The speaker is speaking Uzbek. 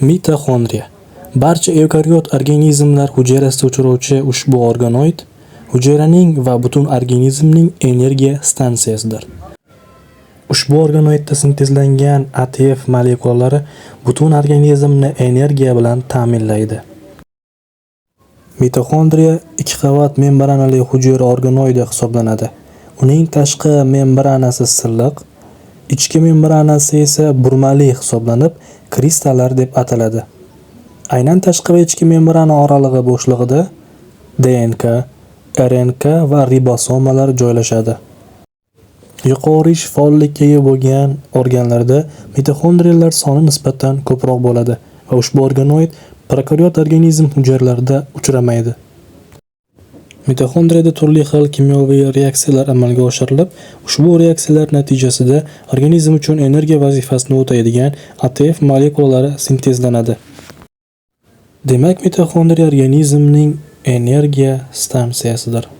Mitoxondriya. Barcha evkariot organizmlar hujayrasida uchrayotgan ushbu organoid hujayraning va butun organizmning energiya stansiyasidir. Ushbu organoidda sintezlangan ATF molekulalari butun organizmni energiya bilan ta'minlaydi. Mitoxondriya ikki qavat membranali hujayra organoidi hisoblanadi. Uning tashqi membranasi silliq, ichki membranasi esa burmali hisoblanib, kristallar deb ataladi. Aynan tashqi va ichki membrana oralig'i bo'shlig'ida DNK, RNK va ribosomalar joylashadi. Yuqori ish faollikka ega bo'lgan organlarda mitoxondriyalar soni nisbatan ko'proq bo'ladi va ushbu organoid prokariot organizm hujayralarida uchramaydi. Mitoxondriyada turli xil kimyoviy reaksiyalar amalga oshirilib, ushbu reaksiyalar natijasida organizm uchun energiya vazifasini o'taydigan ATF molekulalari sintezlanadi. Demak, mitoxondriya organizmning energiya stansiyasidir.